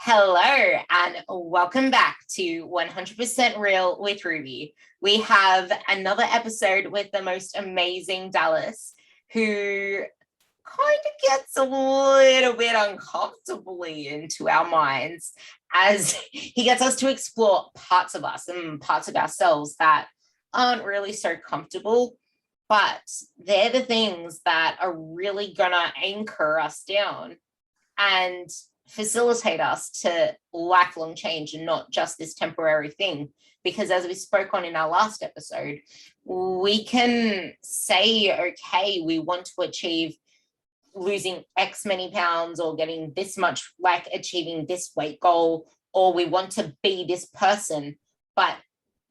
Hello, and welcome back to 100% Real with Ruby. We have another episode with the most amazing Dallas, who kind of gets a little bit uncomfortably into our minds as he gets us to explore parts of us and parts of ourselves that aren't really so comfortable, but they're the things that are really gonna anchor us down and facilitate us to lifelong change and not just this temporary thing. Because as we spoke on in our last episode, we can say, okay, we want to achieve losing X many pounds or getting this much, like achieving this weight goal, or we want to be this person, but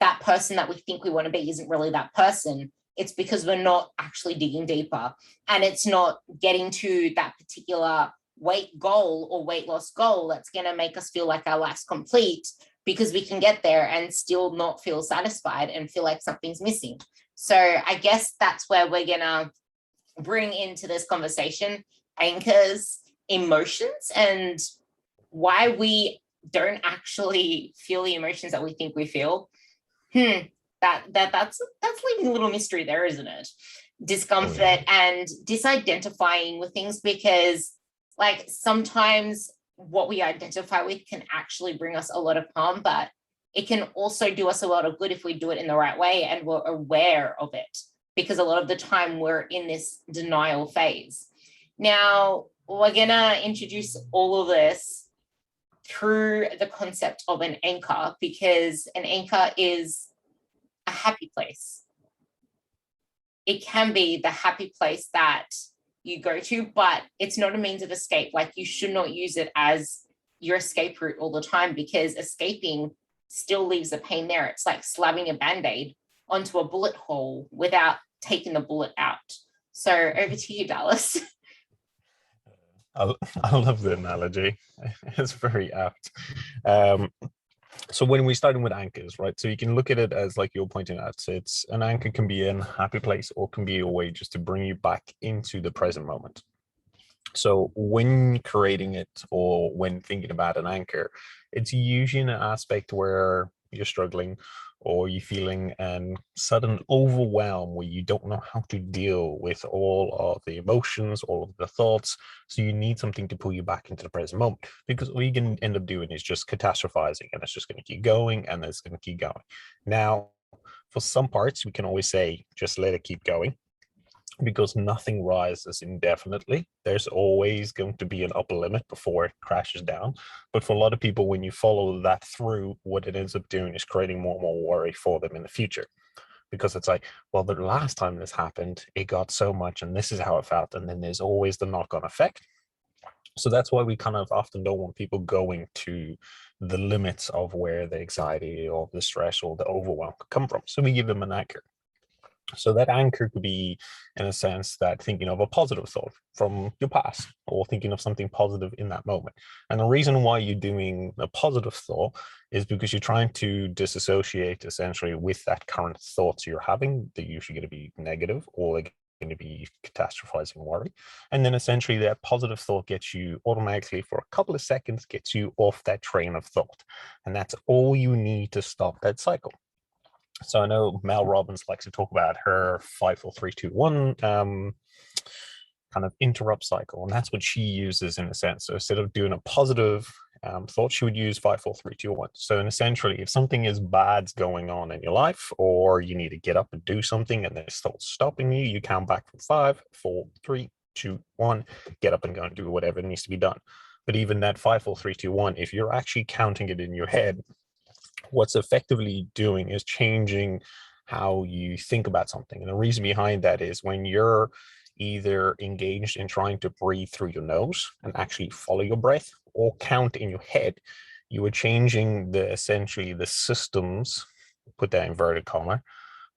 that person that we think we want to be isn't really that person. It's because we're not actually digging deeper, and it's not getting to that particular weight goal or weight loss goal that's going to make us feel like our life's complete, because we can get there and still not feel satisfied and feel like something's missing. So I guess that's where we're going to bring into this conversation anchors, emotions, and why we don't actually feel the emotions that we think we feel. That's leaving a little mystery there, isn't it? Discomfort and disidentifying with things, because like sometimes what we identify with can actually bring us a lot of harm, but it can also do us a lot of good if we do it in the right way and we're aware of it, because a lot of the time we're in this denial phase. Now, we're going to introduce all of this through the concept of an anchor, because an anchor is a happy place. It can be the happy place that you go to, but it's not a means of escape. Like, you should not use it as your escape route all the time, because escaping still leaves a pain there. It's like slapping a bandaid onto a bullet hole without taking the bullet out. So over to you, Dallas. I love the analogy. It's very apt. So when we started with anchors, right? So you can look at it as, like you're pointing out, so it's an anchor can be a happy place or can be a way just to bring you back into the present moment. So when creating it or when thinking about an anchor, it's usually an aspect where you're struggling or you're feeling a sudden overwhelm where you don't know how to deal with all of the emotions, all of the thoughts. So you need something to pull you back into the present moment, because all you can end up doing is just catastrophizing, and it's just going to keep going and it's going to keep going. Now, for some parts, we can always say, just let it keep going, because nothing rises indefinitely. There's always going to be an upper limit before it crashes down. But for a lot of people, when you follow that through, what it ends up doing is creating more and more worry for them in the future. Because it's like, well, the last time this happened, it got so much, and this is how it felt. And then there's always the knock-on effect. So that's why we kind of often don't want people going to the limits of where the anxiety or the stress or the overwhelm could come from. So we give them an anchor. So that anchor could be, in a sense, that thinking of a positive thought from your past, or thinking of something positive in that moment. And the reason why you're doing a positive thought is because you're trying to disassociate essentially with that current thoughts you're having. They're usually going to be negative, or they're going to be catastrophizing worry. And then essentially that positive thought gets you automatically, for a couple of seconds, gets you off that train of thought. And that's all you need to stop that cycle. So I know Mel Robbins likes to talk about her 5, 4, 3, 2, 1 kind of interrupt cycle, and that's what she uses in a sense. So instead of doing a positive thought, she would use 5, 4, 3, 2, 1. So essentially, if something is bad's going on in your life, or you need to get up and do something, and there's thoughts stopping you, you count back from 5, 4, 3, 2, 1, get up and go and do whatever needs to be done. But even that 5, 4, 3, 2, 1, if you're actually counting it in your head, what's effectively doing is changing how you think about something. And the reason behind that is when you're either engaged in trying to breathe through your nose and actually follow your breath, or count in your head, you are changing essentially the systems, put that in inverted comma,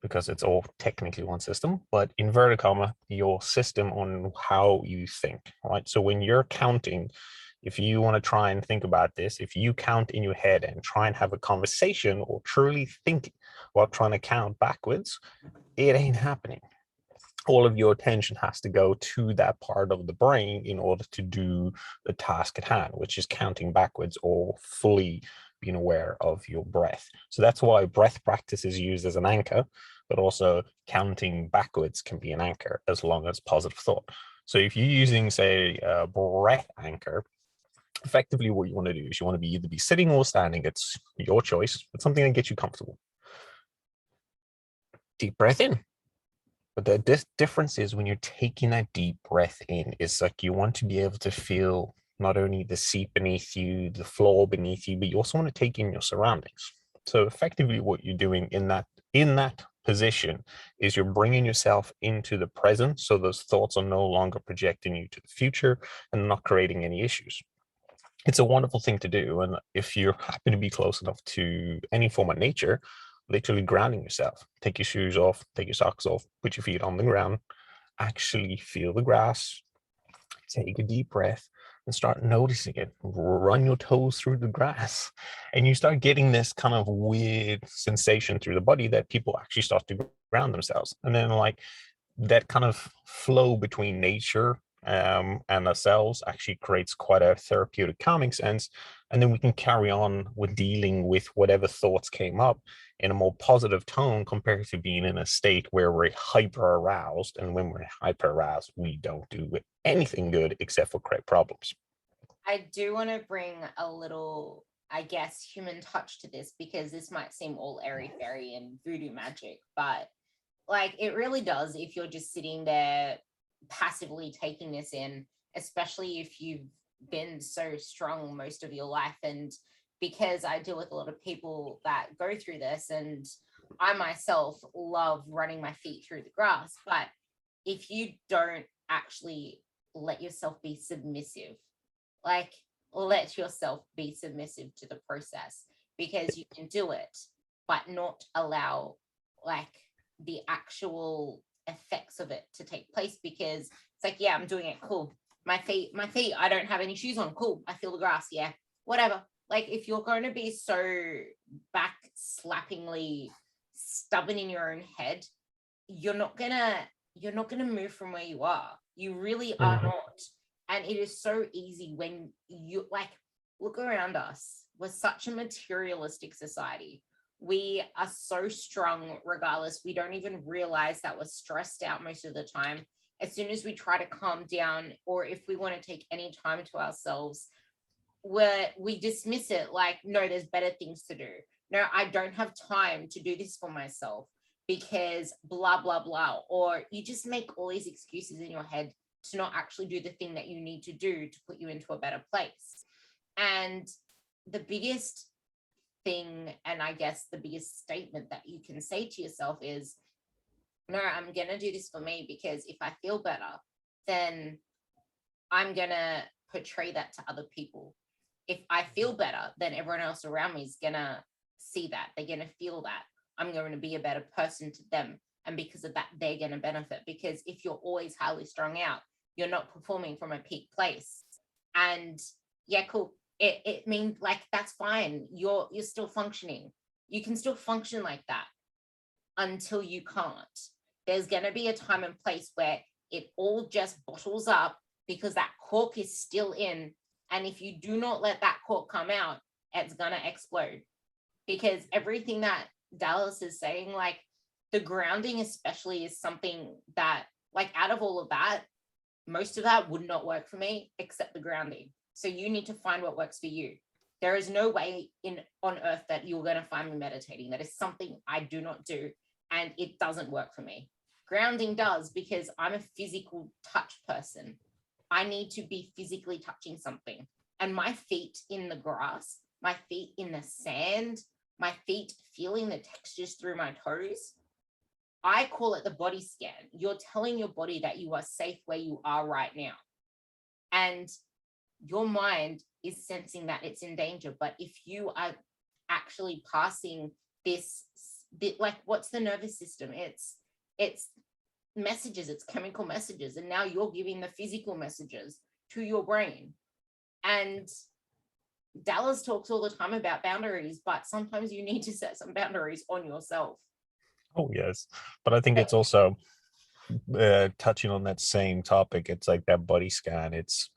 because it's all technically one system, but inverted comma, your system on how you think, right? So when you're counting, if you want to try and think about this, if you count in your head and try and have a conversation or truly think while trying to count backwards, it ain't happening. all of your attention has to go to that part of the brain in order to do the task at hand, which is counting backwards or fully being aware of your breath. So that's why breath practice is used as an anchor, but also counting backwards can be an anchor as long as positive thought. So if you're using, say, a breath anchor, effectively what you want to do is you want to be either be sitting or standing. It's your choice, but something that gets you comfortable. Deep breath in. But the difference is when you're taking that deep breath in, it's like you want to be able to feel not only the seat beneath you, the floor beneath you, but you also want to take in your surroundings. So effectively what you're doing in that position is you're bringing yourself into the present. So those thoughts are no longer projecting you to the future and not creating any issues. It's a wonderful thing to do. And if you happen to be close enough to any form of nature, literally grounding yourself, take your shoes off, take your socks off, put your feet on the ground, actually feel the grass, take a deep breath and start noticing it. Run your toes through the grass and you start getting this kind of weird sensation through the body that people actually start to ground themselves. And then like that kind of flow between nature and ourselves actually creates quite a therapeutic calming sense. And then we can carry on with dealing with whatever thoughts came up in a more positive tone compared to being in a state where we're hyper aroused. And when we're hyper aroused, we don't do anything good except for create problems. I do want to bring a little, I guess, human touch to this, because this might seem all airy fairy and voodoo magic, but like it really does if you're just sitting there passively taking this in, especially if you've been so strong most of your life. And because I deal with a lot of people that go through this, and I myself love running my feet through the grass, but if you don't actually let yourself be submissive, like let yourself be submissive to the process, because you can do it, but not allow like the actual effects of it to take place, because it's like, yeah, I'm doing it, cool, my feet, I don't have any shoes on, cool, I feel the grass, yeah, whatever. Like if you're going to be so back slappingly stubborn in your own head, you're not gonna move from where you are. You really are not. And it is so easy when you like look around us. We're such a materialistic society. We are so strong regardless. We don't even realize that we're stressed out most of the time. As soon as we try to calm down, or if we want to take any time to ourselves, we dismiss it like, no, there's better things to do. No, I don't have time to do this for myself because blah, blah, blah. Or you just make all these excuses in your head to not actually do the thing that you need to do to put you into a better place. And the biggest thing, and I guess the biggest statement that you can say to yourself is, no, I'm going to do this for me, because if I feel better, then I'm going to portray that to other people. If I feel better, then everyone else around me is going to see that. They're going to feel that. I'm going to be a better person to them. And because of that, they're going to benefit. Because if you're always highly strung out, you're not performing from a peak place. And yeah, cool. It means like, that's fine. You're still functioning. You can still function like that until you can't. There's going to be a time and place where it all just bottles up because that cork is still in. And if you do not let that cork come out, it's going to explode. Because everything that Dallas is saying, like the grounding especially, is something that, like, out of all of that, most of that would not work for me except the grounding. So you need to find what works for you. There is no way on earth that you're going to find me meditating. That is something I do not do, and it doesn't work for me. Grounding does, because I'm a physical touch person. I need to be physically touching something. And my feet in the grass, my feet in the sand, my feet feeling the textures through my toes, I call it the body scan. You're telling your body that you are safe where you are right now. And your mind is sensing that it's in danger. But if you are actually passing this, like, what's the nervous system? It's messages, it's chemical messages. And now you're giving the physical messages to your brain. And Dallas talks all the time about boundaries, but sometimes you need to set some boundaries on yourself. Oh, yes. But I think it's also touching on that same topic, it's like that body scan. It's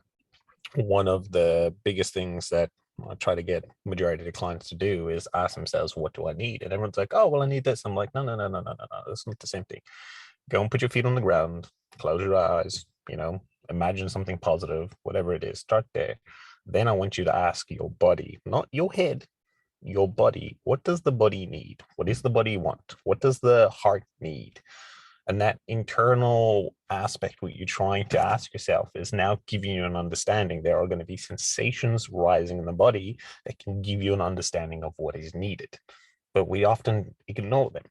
one of the biggest things that I try to get majority of the clients to do is ask themselves, what do I need? And everyone's like, oh, well, I need this. I'm like, no, no, no, no, no, no, no. That's not the same thing. Go and put your feet on the ground, close your eyes, imagine something positive, whatever it is, start there. Then I want you to ask your body, not your head, your body. What does the body need? What does the body want? What does the heart need? And that internal aspect, what you're trying to ask yourself, is now giving you an understanding. There are going to be sensations rising in the body that can give you an understanding of what is needed. But we often ignore them.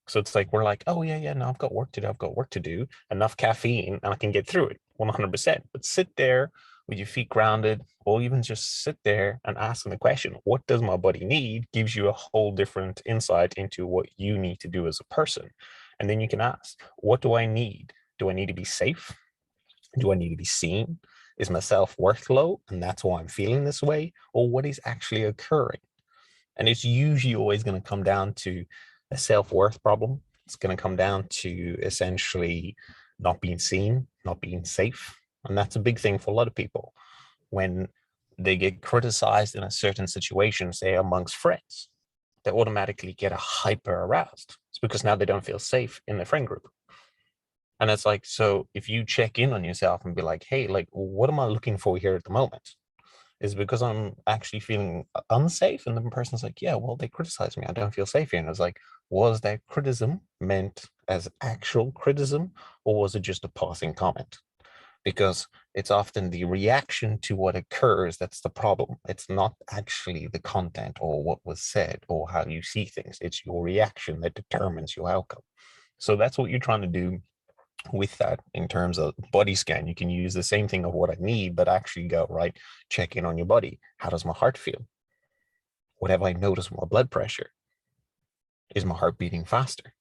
So it's like, we're like, oh, yeah, no, I've got work to do. I've got work to do. Enough caffeine and I can get through it 100%. But sit there with your feet grounded, or even just sit there and ask the question, what does my body need? Gives you a whole different insight into what you need to do as a person. And then you can ask, what do I need? Do I need to be safe? Do I need to be seen? Is my self-worth low and that's why I'm feeling this way? Or what is actually occurring? And it's usually always going to come down to a self-worth problem. It's going to come down to essentially not being seen, not being safe. And that's a big thing for a lot of people. When they get criticized in a certain situation, say amongst friends, they automatically get a hyper aroused. It's because now they don't feel safe in their friend group. And it's like, so if you check in on yourself and be like, hey, like, what am I looking for here at the moment? Is because I'm actually feeling unsafe? And the person's like, yeah, well, they criticize me. I don't feel safe here. And I was like, was that criticism meant as actual criticism, or was it just a passing comment? Because it's often the reaction to what occurs that's the problem. It's not actually the content or what was said or how you see things. It's your reaction that determines your outcome. So that's what you're trying to do with that. In terms of body scan, you can use the same thing of what I need, but actually go, right, check in on your body. How does my heart feel? What have I noticed with my blood pressure? Is my heart beating faster?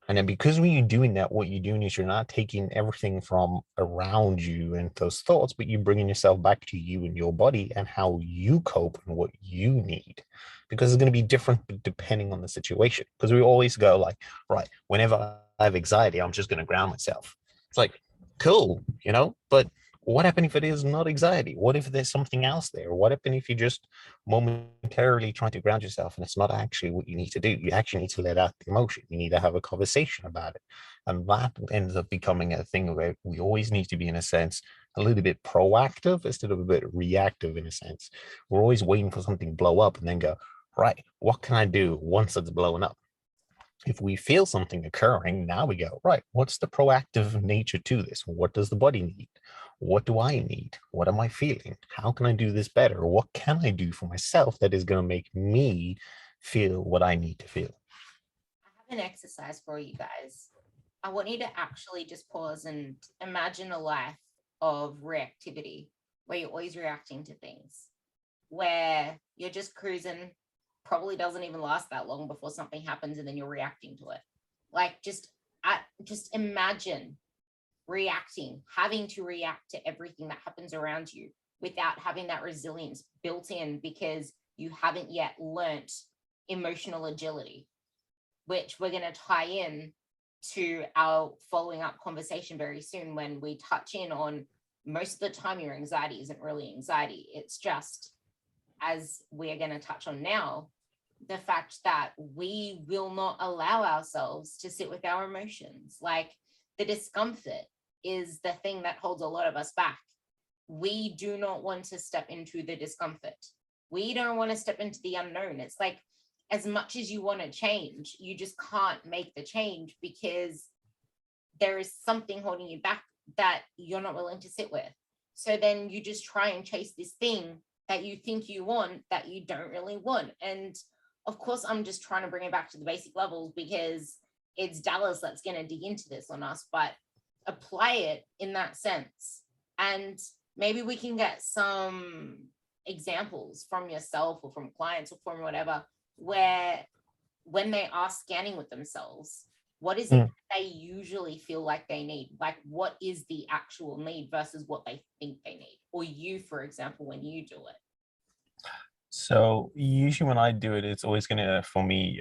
And then, because when you're doing that, what you're doing is you're not taking everything from around you and those thoughts, but you're bringing yourself back to you and your body and how you cope and what you need. Because it's going to be different depending on the situation. Because we always go like, right, whenever I have anxiety, I'm just going to ground myself. It's like, cool, but what happened if it is not anxiety? What if there's something else there? What happened if you just momentarily trying to ground yourself and it's not actually what you need to do? You actually need to let out the emotion. You need to have a conversation about it. And that ends up becoming a thing where we always need to be, in a sense, a little bit proactive instead of a bit reactive, in a sense. We're always waiting for something to blow up and then go, right, what can I do once it's blown up? If we feel something occurring, now we go, right, what's the proactive nature to this? What does the body need? What do I need? What am I feeling? How can I do this better? What can I do for myself that is going to make me feel what I need to feel? I have an exercise for you guys. I want you to actually just pause and imagine a life of reactivity where you're always reacting to things, where you're just cruising, probably doesn't even last that long before something happens and then you're reacting to it. Like just imagine reacting, having to react to everything that happens around you without having that resilience built in because you haven't yet learnt emotional agility, which we're going to tie in to our following up conversation very soon when we touch in on most of the time your anxiety isn't really anxiety. It's just, as we are going to touch on now, the fact that we will not allow ourselves to sit with our emotions. Like the discomfort is the thing that holds a lot of us back. We do not want to step into the discomfort. We don't want to step into the unknown. It's like, as much as you want to change, you just can't make the change because there is something holding you back that you're not willing to sit with. So then you just try and chase this thing that you think you want that you don't really want. And of course, I'm just trying to bring it back to the basic levels because it's Dallas that's going to dig into this on us, but apply it in that sense. And maybe we can get some examples from yourself or from clients or from whatever, where when they are scanning with themselves, what is it they usually feel like they need? Like, what is the actual need versus what they think they need? Or you, for example, when you do it. So usually when I do it, it's always going to, for me,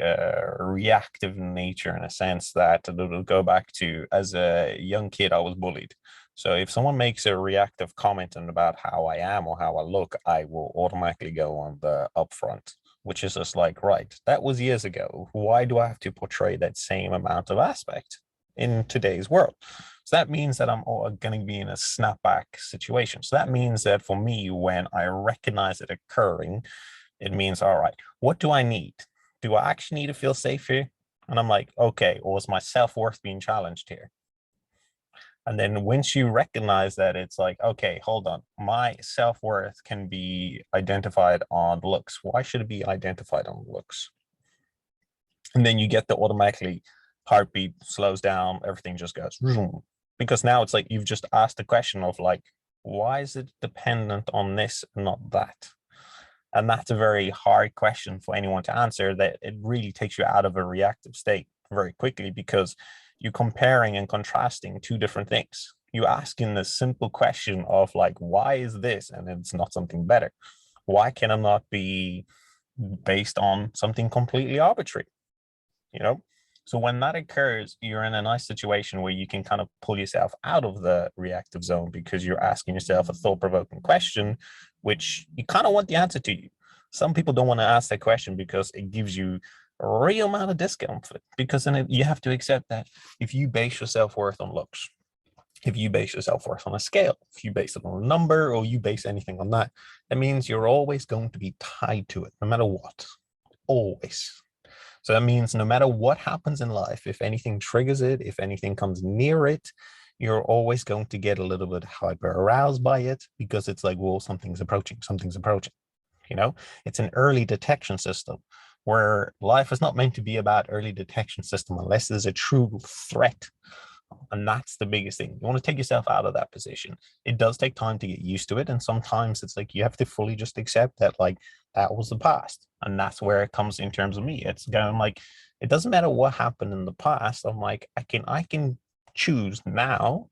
reactive nature in a sense that it'll go back to as a young kid, I was bullied. So if someone makes a reactive comment on about how I am or how I look, I will automatically go on the upfront, which is just like, right, that was years ago. Why do I have to portray that same amount of aspect in today's world? So that means that I'm going to be in a snapback situation. So that means that for me, when I recognize it occurring, it means, all right, what do I need? Do I actually need to feel safe here? And I'm like, okay, or is my self-worth being challenged here? And then once you recognize that, it's like, okay, hold on, my self-worth can be identified on looks. Why should it be identified on looks? And then you get the automatically heartbeat slows down, everything just goes vroom. Because now it's like you've just asked the question of like, why is it dependent on this, not that? And that's a very hard question for anyone to answer, that it really takes you out of a reactive state very quickly, because you're comparing and contrasting two different things. You're asking the simple question of like, why is this? And it's not something better. Why can it not be based on something completely arbitrary? You know? So when that occurs, you're in a nice situation where you can kind of pull yourself out of the reactive zone, because you're asking yourself a thought-provoking question, which you kind of want the answer to. Some people don't want to ask that question because it gives you a real amount of discomfort, because then you have to accept that if you base your self-worth on looks, if you base your self-worth on a scale, if you base it on a number, or you base anything on that, that means you're always going to be tied to it, no matter what, always. So that means no matter what happens in life, if anything triggers it, if anything comes near it, you're always going to get a little bit hyper aroused by it, because it's like, well, something's approaching, something's approaching. You know, it's an early detection system, where life is not meant to be about early detection system unless there's a true threat. And that's the biggest thing. You want to take yourself out of that position. It does take time to get used to it. And sometimes it's like you have to fully just accept that, like, that was the past. And that's where it comes in terms of me. It's going like, it doesn't matter what happened in the past. I'm like, I can choose now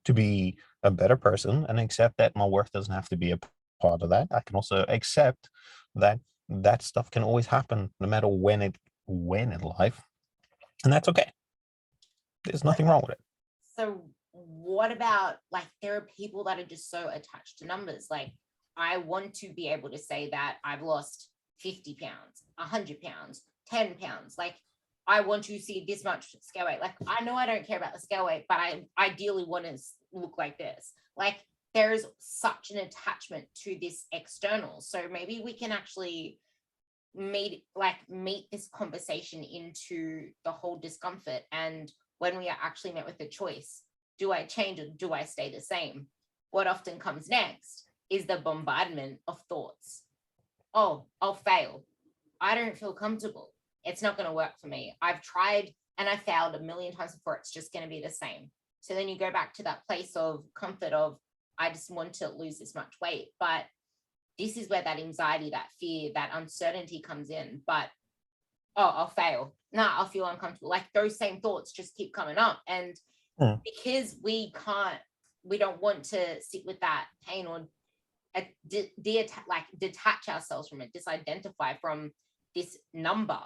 to be a better person and accept that my worth doesn't have to be a part of that. I can also accept that that stuff can always happen no matter when in life. And that's okay. There's nothing wrong with it. So what about, like, there are people that are just so attached to numbers. Like, I want to be able to say that I've lost 50 pounds, 100 pounds, 10 pounds. Like, I want to see this much scale weight. Like, I know I don't care about the scale weight, but I ideally want to look like this. Like, there's such an attachment to this external. So maybe we can actually meet this conversation into the whole discomfort. And when we are actually met with the choice, do I change or do I stay the same? What often comes next is the bombardment of thoughts. Oh, I'll fail. I don't feel comfortable. It's not going to work for me. I've tried and I failed a million times before. It's just going to be the same. So then you go back to that place of comfort of, I just want to lose this much weight. But this is where that anxiety, that fear, that uncertainty comes in. But, oh, I'll fail. Nah, I'll feel uncomfortable. Like, those same thoughts just keep coming up. And because we don't want to sit with that pain or detach ourselves from it, disidentify from this number,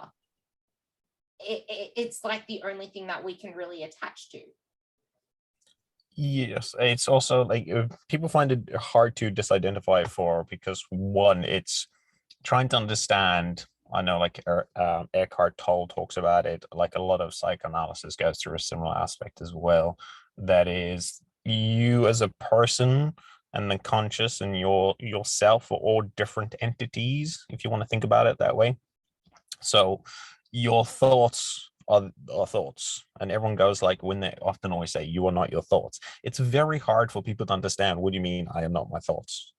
it's like the only thing that we can really attach to. Yes, it's also like people find it hard to disidentify for, because one, it's trying to understand. I know, like Eckhart Tolle talks about it. Like a lot of psychoanalysis goes through a similar aspect as well. That is, you as a person and the conscious and yourself are all different entities, if you want to think about it that way. So your thoughts are thoughts, and everyone goes like, when they often always say you are not your thoughts, it's very hard for people to understand, what do you mean I am not my thoughts,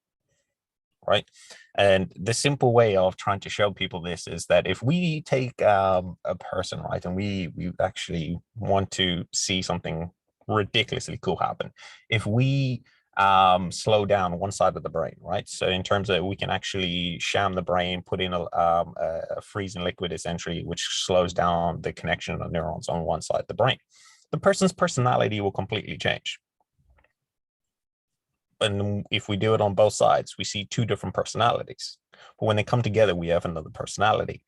right? And the simple way of trying to show people this is that if we take a person, right, and we actually want to see something ridiculously cool happen, if we slow down one side of the brain, right? So in terms of, we can actually sham the brain, put in a freezing liquid essentially, which slows down the connection of neurons on one side of the brain. The person's personality will completely change. And if we do it on both sides, we see two different personalities. But when they come together, we have another personality,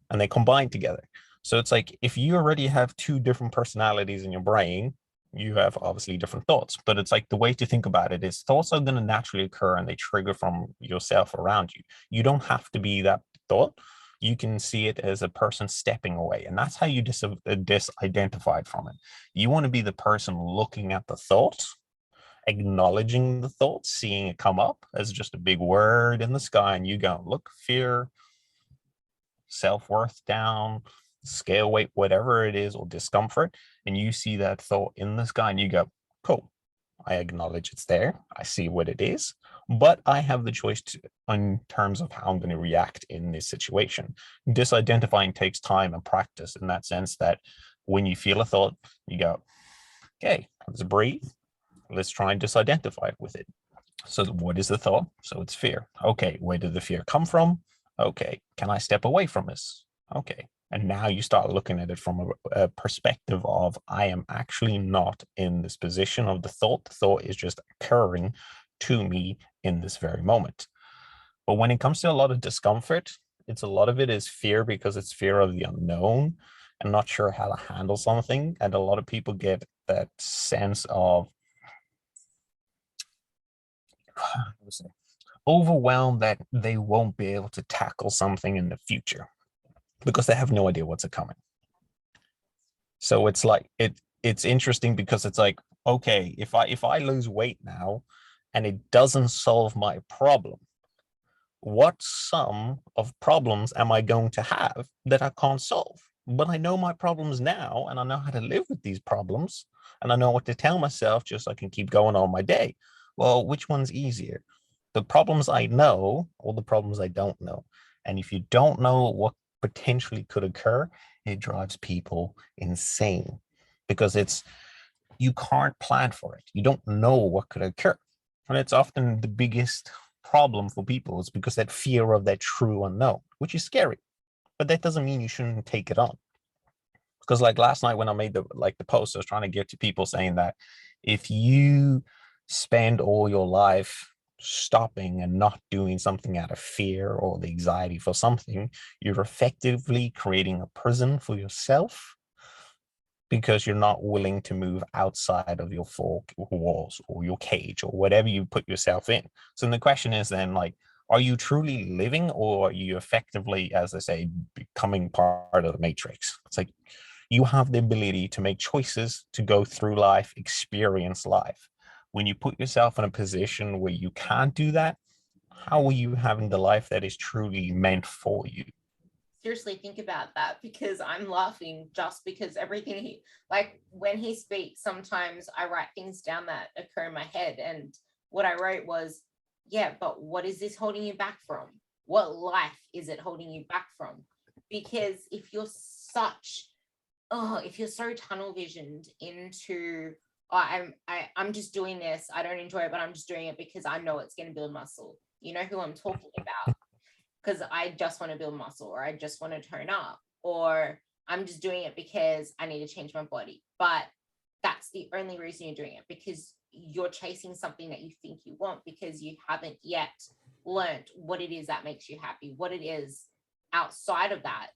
and they combine together. So it's like if you already have two different personalities in your brain, you have obviously different thoughts. But it's like the way to think about it is thoughts are going to naturally occur and they trigger from yourself around you. You don't have to be that thought. You can see it as a person stepping away. And that's how you disidentify from it. You want to be the person looking at the thought, acknowledging the thought, seeing it come up as just a big word in the sky, and you go, look, fear, self-worth down, scale weight, whatever it is, or discomfort, and you see that thought in the sky and you go, cool, I acknowledge it's there, I see what it is, but I have the choice to, in terms of how I'm going to react in this situation. Disidentifying takes time and practice in that sense that when you feel a thought, you go, okay, let's breathe, let's try and disidentify with it. So what is the thought? So it's fear. Okay, where did the fear come from? Okay, can I step away from this? Okay, and now you start looking at it from a perspective of, I am actually not in this position of the thought. The thought is just occurring to me in this very moment. But when it comes to a lot of discomfort, it's a lot of it is fear because it's fear of the unknown and not sure how to handle something. And a lot of people get that sense of overwhelmed that they won't be able to tackle something in the future because they have no idea what's coming. So it's like it's interesting because it's like, okay, if I lose weight now and it doesn't solve my problem, what sum of problems am I going to have that I can't solve? But I know my problems now and I know how to live with these problems and I know what to tell myself just so I can keep going on my day. Well, which one's easier? The problems I know or the problems I don't know? And if you don't know what potentially could occur, it drives people insane because you can't plan for it. You don't know what could occur. And it's often the biggest problem for people is because that fear of that true unknown, which is scary, but that doesn't mean you shouldn't take it on. Because like last night when I made the post, I was trying to get to people saying that if you spend all your life stopping and not doing something out of fear or the anxiety for something, you're effectively creating a prison for yourself because you're not willing to move outside of your four walls or your cage or whatever you put yourself in. So the question is then, like, are you truly living or are you effectively, as I say, becoming part of the matrix? It's like you have the ability to make choices, to go through life, experience life. When you put yourself in a position where you can't do that, how are you having the life that is truly meant for you? Seriously, think about that, because I'm laughing just because everything he, like when he speaks, sometimes I write things down that occur in my head. And what I wrote was, yeah, but what is this holding you back from? What life is it holding you back from? Because if you're so tunnel visioned into, I'm just doing this, I don't enjoy it, but I'm just doing it because I know it's going to build muscle. You know who I'm talking about? Because I just want to build muscle, or I just want to tone up, or I'm just doing it because I need to change my body. But that's the only reason you're doing it, because you're chasing something that you think you want, because you haven't yet learned what it is that makes you happy, what it is outside of that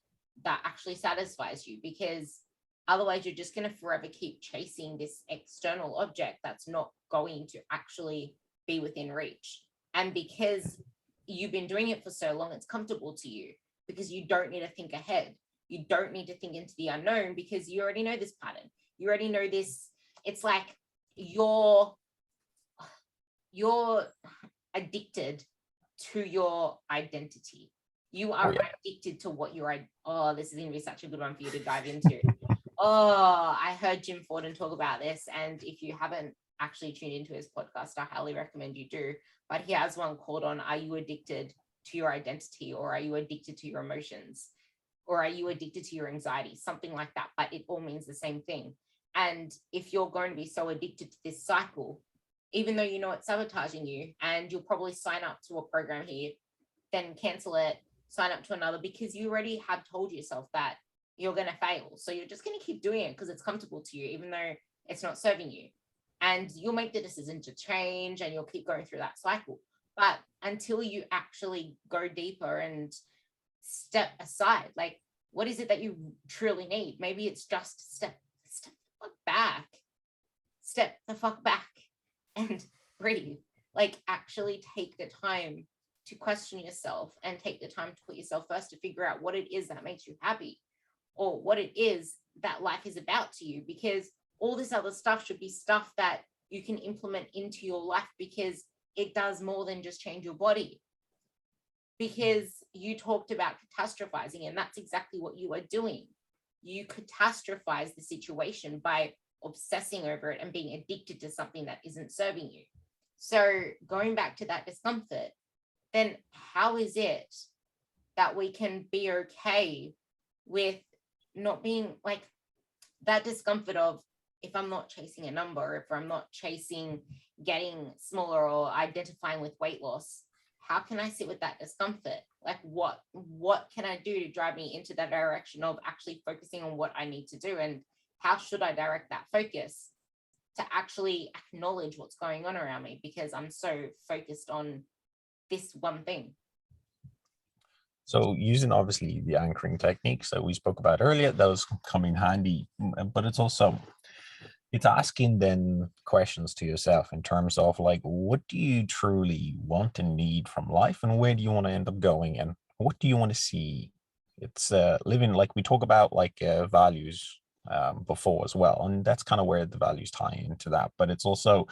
actually satisfies you. Because otherwise you're just going to forever keep chasing this external object that's not going to actually be within reach. And because you've been doing it for so long, it's comfortable to you, because you don't need to think ahead. You don't need to think into the unknown, because you already know this pattern. You already know this. It's like you're addicted to your identity. You are addicted to what you're. Oh, this is going to be such a good one for you to dive into. Oh, I heard Jim Forden talk about this. And if you haven't actually tuned into his podcast, I highly recommend you do. But he has one called on, are you addicted to your identity, or are you addicted to your emotions, or are you addicted to your anxiety? Something like that. But it all means the same thing. And if you're going to be so addicted to this cycle, even though you know it's sabotaging you, and you'll probably sign up to a program here, then cancel it, sign up to another, because you already have told yourself that you're going to fail. So you're just going to keep doing it because it's comfortable to you, even though it's not serving you. And you'll make the decision to change, and you'll keep going through that cycle. But until you actually go deeper and step aside. Like, what is it that you truly need? Maybe it's just step the fuck back and breathe. Like, actually take the time to question yourself and take the time to put yourself first to figure out what it is that makes you happy, or what it is that life is about to you, because all this other stuff should be stuff that you can implement into your life, because it does more than just change your body. Because you talked about catastrophizing, and that's exactly what you are doing. You catastrophize the situation by obsessing over it and being addicted to something that isn't serving you. So going back to that discomfort, then how is it that we can be okay with not being like that discomfort of, if I'm not chasing a number, if I'm not chasing getting smaller or identifying with weight loss, how can I sit with that discomfort? Like, what can I do to drive me into that direction of actually focusing on what I need to do? And how should I direct that focus to actually acknowledge what's going on around me, because I'm so focused on this one thing? So using obviously the anchoring techniques that we spoke about earlier, those come in handy, but it's asking then questions to yourself in terms of like, what do you truly want and need from life, and where do you want to end up going, and what do you want to see? It's living, like we talk about like values before as well, and that's kind of where the values tie into that. But it's also,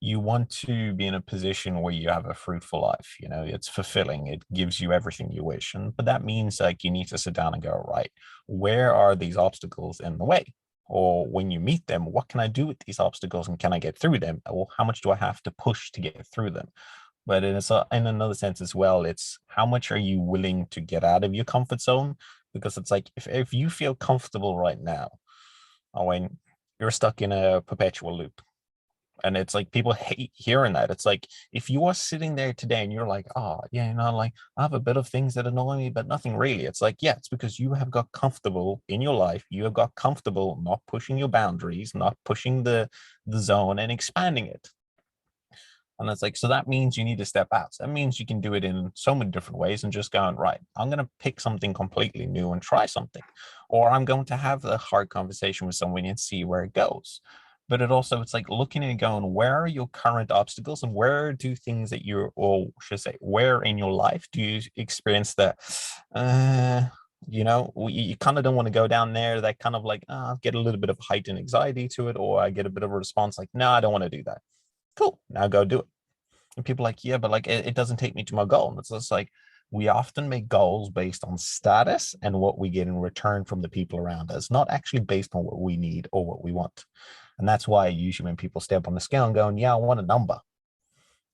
you want to be in a position where you have a fruitful life, you know, it's fulfilling, it gives you everything you wish. And but that means like you need to sit down and go, right, where are these obstacles in the way? Or when you meet them, what can I do with these obstacles, and can I get through them? Or how much do I have to push to get through them? But in another sense as well, it's how much are you willing to get out of your comfort zone? Because it's like, if you feel comfortable right now, or when you're stuck in a perpetual loop, and it's like people hate hearing that. It's like, if you are sitting there today and you're like, oh yeah, you know, like I have a bit of things that annoy me, but nothing really. It's like, yeah, it's because you have got comfortable in your life. You have got comfortable not pushing your boundaries, not pushing the zone and expanding it. And it's like, so that means you need to step out. So that means you can do it in so many different ways, and just going, right, I'm going to pick something completely new and try something. Or I'm going to have a hard conversation with someone and see where it goes. But it also, it's like looking and going, where are your current obstacles, and where do things that you're, or should I say, where in your life do you experience that, you know, you kind of don't want to go down there, that kind of like, get a little bit of heightened anxiety to it, or I get a bit of a response like, no, I don't want to do that. Cool, now go do it. And people are like, yeah, but like it doesn't take me to my goal. And it's just like, we often make goals based on status and what we get in return from the people around us, not actually based on what we need or what we want. And that's why usually when people step on the scale and going, yeah, I want a number.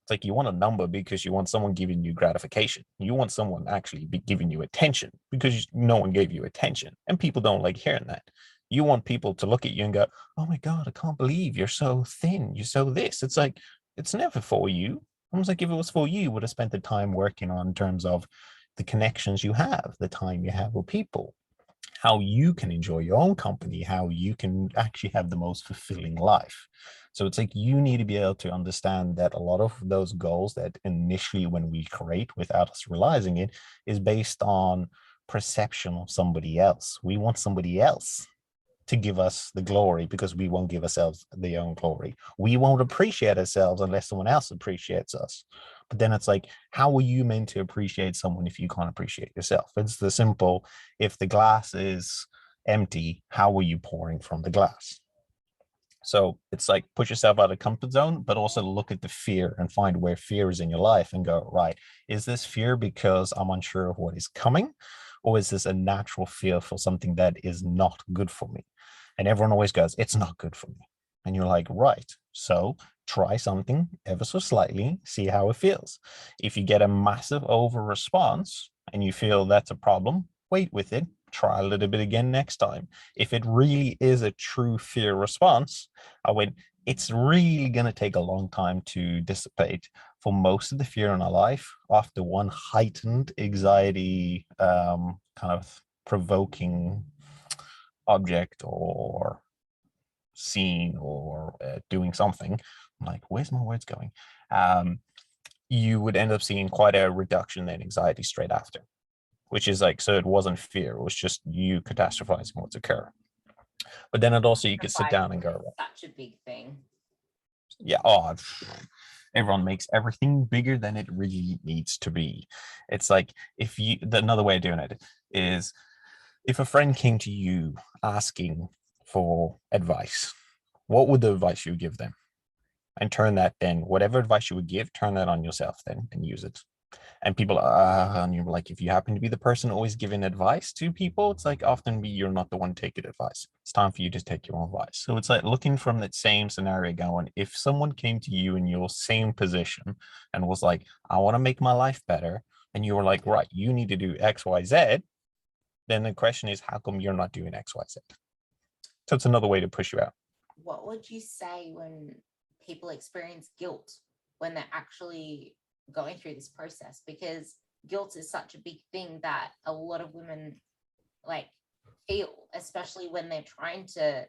It's like, you want a number because you want someone giving you gratification. You want someone actually be giving you attention, because no one gave you attention. And people don't like hearing that. You want people to look at you and go, oh my God, I can't believe you're so thin. You're so this. It's like, it's never for you. Almost like if it was for you, you would have spent the time working on in terms of the connections you have, the time you have with people, how you can enjoy your own company, how you can actually have the most fulfilling life. So it's like, you need to be able to understand that a lot of those goals that initially when we create without us realizing it is based on perception of somebody else. We want somebody else to give us the glory, because we won't give ourselves the own glory. We won't appreciate ourselves unless someone else appreciates us. But then it's like, how are you meant to appreciate someone if you can't appreciate yourself? It's the simple, if the glass is empty, how are you pouring from the glass? So it's like, push yourself out of comfort zone, but also look at the fear and find where fear is in your life and go, right, is this fear because I'm unsure of what is coming? Or is this a natural fear for something that is not good for me? And everyone always goes, it's not good for me. And you're like, right, so try something ever so slightly, see how it feels. If you get a massive over response and you feel that's a problem, wait with it, try a little bit again next time. If it really is a true fear response, I went, it's really going to take a long time to dissipate. For most of the fear in our life, after one heightened anxiety kind of provoking object or scene or doing something, I'm like, where's my words going? you would end up seeing quite a reduction in anxiety straight after, which is like, so it wasn't fear, it was just you catastrophizing what's occurring. But then it also, you could sit down and go, such a big thing. yeah, oh, everyone makes everything bigger than it really needs to be. It's like, if you, another way of doing it is, if a friend came to you asking for advice, what would the advice you give them? And turn that, then whatever advice you would give, turn that on yourself then and use it. And people, and you're like, if you happen to be the person always giving advice to people, it's like, often you're not the one taking advice. It's time for you to take your own advice. So it's like looking from that same scenario going, if someone came to you in your same position and was like, I want to make my life better, and you were like, right, you need to do X, Y, Z, then the question is, how come you're not doing X, Y, Z? So it's another way to push you out. What would you say when people experience guilt when they're actually going through this process? Because guilt is such a big thing that a lot of women like feel, especially when they're trying to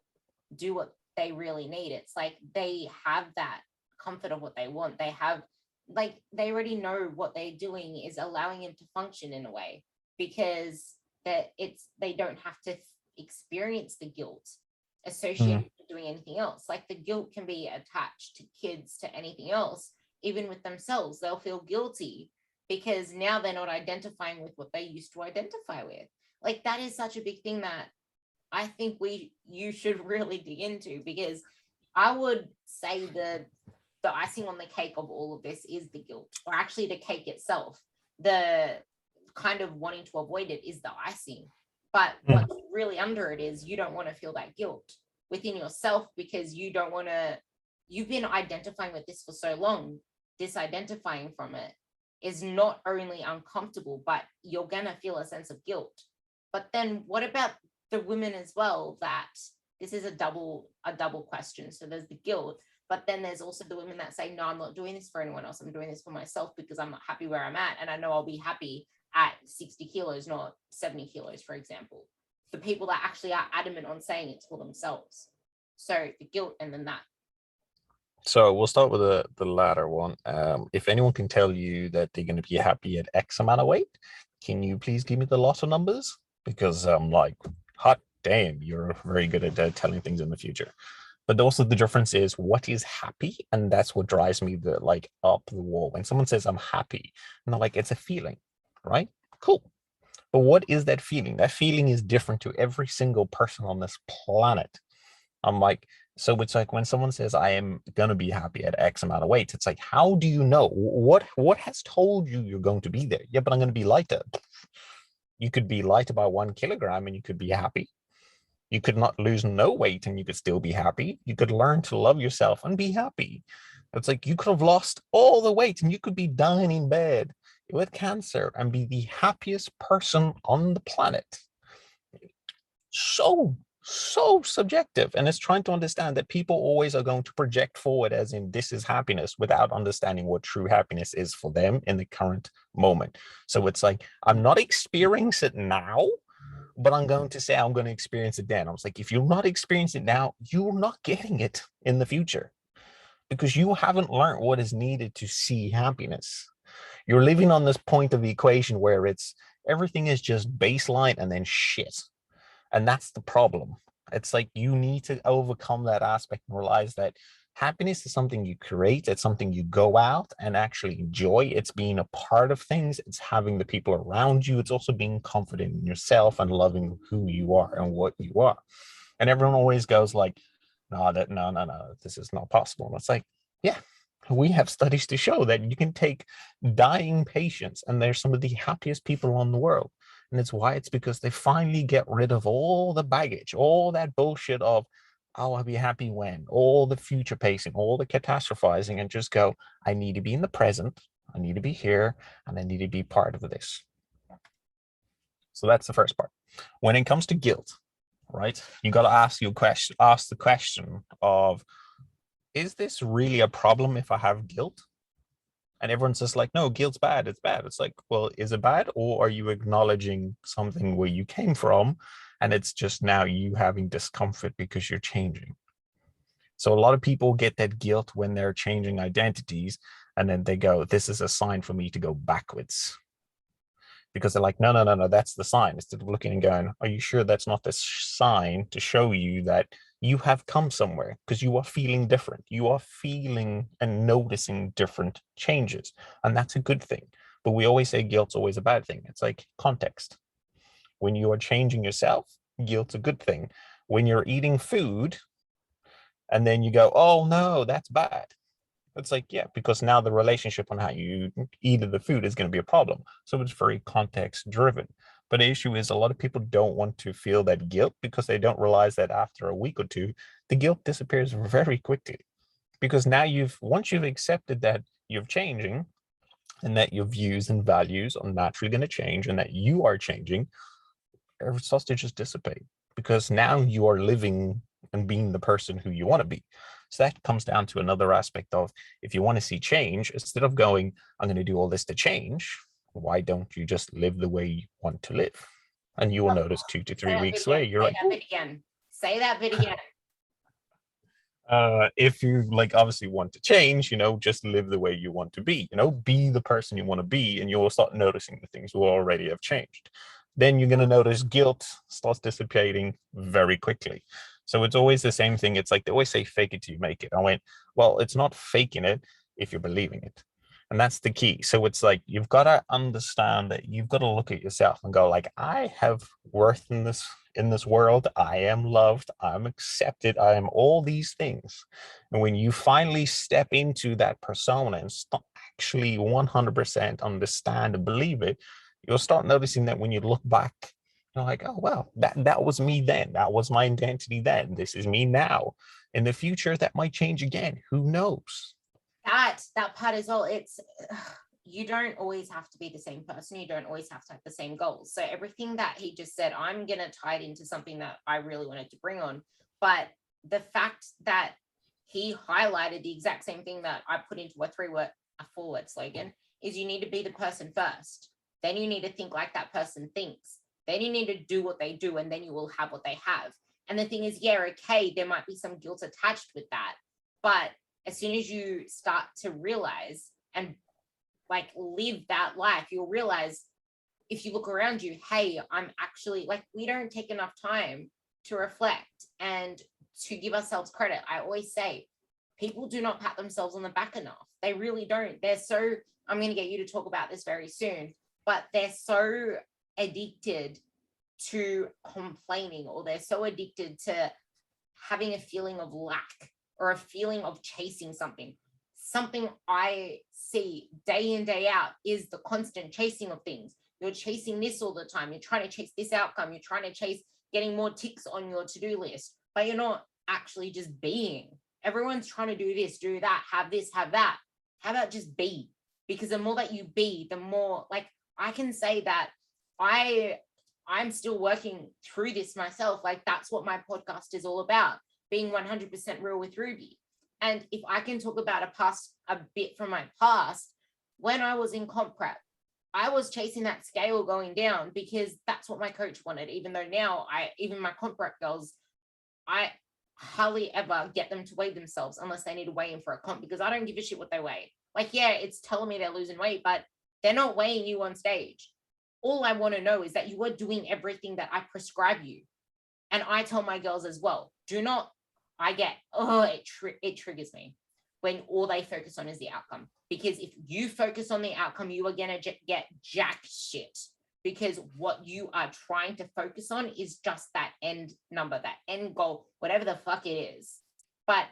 do what they really need. It's like they have that comfort of what they want. They have, like, they already know what they're doing is allowing them to function in a way, because they don't have to experience the guilt associated with doing anything else. Like, the guilt can be attached to kids, to anything else. Even with themselves, they'll feel guilty because now they're not identifying with what they used to identify with. Like, that is such a big thing that I think you should really dig into, because I would say the icing on the cake of all of this is the guilt, or actually the cake itself. The kind of wanting to avoid it is the icing. But what's really under it is you don't want to feel that guilt within yourself, because you don't want to, you've been identifying with this for so long. Disidentifying from it is not only uncomfortable, but you're going to feel a sense of guilt. But then what about the women as well? That this is a double question. So there's the guilt, but then there's also the women that say, no, I'm not doing this for anyone else. I'm doing this for myself because I'm not happy where I'm at. And I know I'll be happy at 60 kilos, not 70 kilos, for example. The people that actually are adamant on saying it's for themselves. So the guilt, and then that. So we'll start with the latter one. If anyone can tell you that they're going to be happy at X amount of weight, can you please give me the lot of numbers? Because I'm like, hot damn, you're very good at telling things in the future. But also the difference is what is happy, and that's what drives me up the wall. When someone says I'm happy, and they're like, it's a feeling, right? Cool. But what is that feeling? That feeling is different to every single person on this planet. I'm like, so it's like when someone says I am gonna be happy at X amount of weight, it's like, how do you know? What has told you you're going to be there? Yeah, but I'm gonna be lighter. You could be lighter by 1 kilogram and you could be happy. You could not lose no weight and you could still be happy. You could learn to love yourself and be happy. It's like you could have lost all the weight and you could be dying in bed with cancer and be the happiest person on the planet. So subjective, and it's trying to understand that people always are going to project forward as in this is happiness without understanding what true happiness is for them in the current moment. So it's like, I'm not experiencing it now, but I'm going to say I'm going to experience it then. I was like, if you're not experiencing it now, you're not getting it in the future, because you haven't learned what is needed to see happiness. You're living on this point of the equation where it's everything is just baseline and then shit. And that's the problem. It's like you need to overcome that aspect and realize that happiness is something you create. It's something you go out and actually enjoy. It's being a part of things. It's having the people around you. It's also being confident in yourself and loving who you are and what you are. And everyone always goes like, no, this is not possible. And it's like, yeah, we have studies to show that you can take dying patients and they're some of the happiest people on the world. And it's because they finally get rid of all the baggage, all that bullshit of, oh, I'll be happy when, all the future pacing, all the catastrophizing, and just go, I need to be in the present, I need to be here, and I need to be part of this. So that's the first part. When it comes to guilt, right, you got to ask the question of, is this really a problem if I have guilt? And everyone's just like, no, guilt's bad. It's bad. It's like, well, is it bad? Or are you acknowledging something where you came from and it's just now you having discomfort because you're changing? So a lot of people get that guilt when they're changing identities. And then they go, this is a sign for me to go backwards. Because they're like, no, no, no, no, that's the sign. Instead of looking and going, are you sure that's not the sign to show you that you have come somewhere? Because you are feeling different. You are feeling and noticing different changes. And that's a good thing. But we always say guilt's always a bad thing. It's like context. When you are changing yourself, guilt's a good thing. When you're eating food and then you go, oh no, that's bad. It's like, yeah, because now the relationship on how you eat the food is going to be a problem. So it's very context driven. But the issue is a lot of people don't want to feel that guilt because they don't realize that after a week or two, the guilt disappears very quickly. Because now once you've accepted that you're changing and that your views and values are naturally going to change and that you are changing, it starts to just dissipate because now you are living and being the person who you want to be. So that comes down to another aspect of, if you want to see change, instead of going, I'm going to do all this to change, why don't you just live the way you want to live? And you will notice 2 to 3 weeks later, you're like, say that bit again. Say that bit again. If you like obviously want to change, just live the way you want to be, be the person you want to be, and you'll start noticing the things will already have changed. Then you're going to notice guilt starts dissipating very quickly. So it's always the same thing. It's like they always say, fake it till you make it. I went, well, it's not faking it if you're believing it. And that's the key. So it's like, you've got to understand that you've got to look at yourself and go like, I have worth in this world. I am loved. I'm accepted. I am all these things. And when you finally step into that persona and start actually 100% understand and believe it, you'll start noticing that when you look back, you're like, oh, well, that was me then. That was my identity then. This is me now. In the future, that might change again. Who knows? That part is all. It's you don't always have to be the same person. You don't always have to have the same goals. So everything that he just said, I'm going to tie it into something that I really wanted to bring on. But the fact that he highlighted the exact same thing that I put into a 4-word slogan is, you need to be the person first. Then you need to think like that person thinks. Then you need to do what they do, and then you will have what they have. And the thing is, yeah, okay, there might be some guilt attached with that. But as soon as you start to realize and like live that life, you'll realize, if you look around you, hey, I'm actually like, we don't take enough time to reflect and to give ourselves credit. I always say, people do not pat themselves on the back enough. They really don't. I'm going to get you to talk about this very soon, but they're so addicted to complaining, or they're so addicted to having a feeling of lack or a feeling of chasing something. Something I see day in, day out is the constant chasing of things. You're chasing this all the time. You're trying to chase this outcome. You're trying to chase getting more ticks on your to-do list, but you're not actually just being. Everyone's trying to do this, do that, have this, have that. How about just be? Because the more that you be, the more, like, I can say that I'm still working through this myself. Like, that's what my podcast is all about, being 100% real with Ruby. And if I can talk about a bit from my past, when I was in comp prep, I was chasing that scale going down because that's what my coach wanted. Even though now even my comp prep girls, I hardly ever get them to weigh themselves unless they need to weigh in for a comp, because I don't give a shit what they weigh. Like, yeah, it's telling me they're losing weight, but they're not weighing you on stage. All I want to know is that you are doing everything that I prescribe you. And I tell my girls as well, it triggers me when all they focus on is the outcome. Because if you focus on the outcome, you are going to get jack shit, because what you are trying to focus on is just that end number, that end goal, whatever the fuck it is. But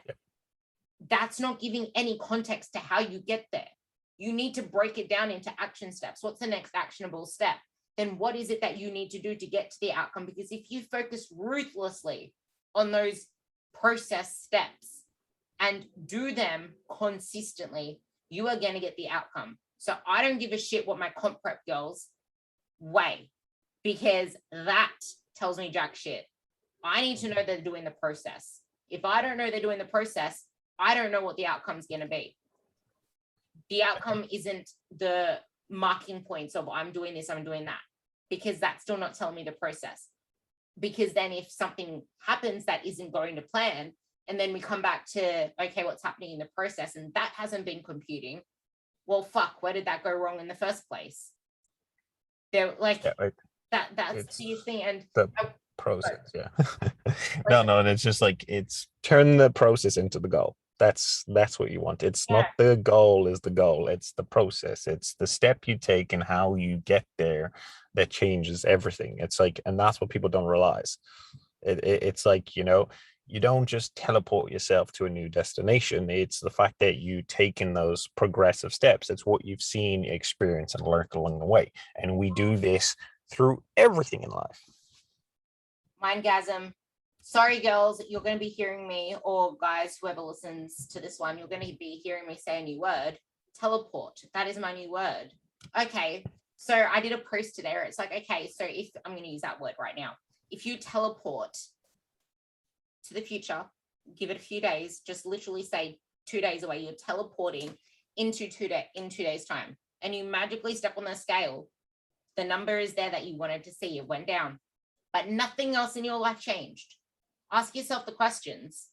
that's not giving any context to how you get there. You need to break it down into action steps. What's the next actionable step? Then what is it that you need to do to get to the outcome? Because if you focus ruthlessly on those process steps and do them consistently, you are going to get the outcome. So I don't give a shit what my comp prep girls weigh, because that tells me jack shit. I need to know they're doing the process. If I don't know they're doing the process, I don't know what the outcome's going to be. The outcome isn't the marking points of I'm doing this, I'm doing that, because that's still not telling me the process. Because then if something happens that isn't going to plan, and then we come back to, okay, what's happening in the process, and that hasn't been computing, well, fuck, where did that go wrong in the first place? They're like, that's the thing. And the process. Yeah. No, and it's just like, it's turn the process into the goal. That's what you want. It's not the goal is the goal. It's the process. It's the step you take and how you get there that changes everything. It's like, and that's what people don't realize. It's like, you know, you don't just teleport yourself to a new destination. It's the fact that you taken those progressive steps. It's what you've seen, experienced, and learned along the way. And we do this through everything in life. Mindgasm. Sorry, girls, you're going to be hearing me, or guys, whoever listens to this one, you're going to be hearing me say a new word. Teleport. That is my new word. Okay, so I did a post today where it's like, okay, so if I'm going to use that word right now, if you teleport to the future, give it a few days, just literally say 2 days away, you're teleporting into 2 days time, and you magically step on the scale, the number is there that you wanted to see, it went down, but nothing else in your life changed. Ask yourself the questions.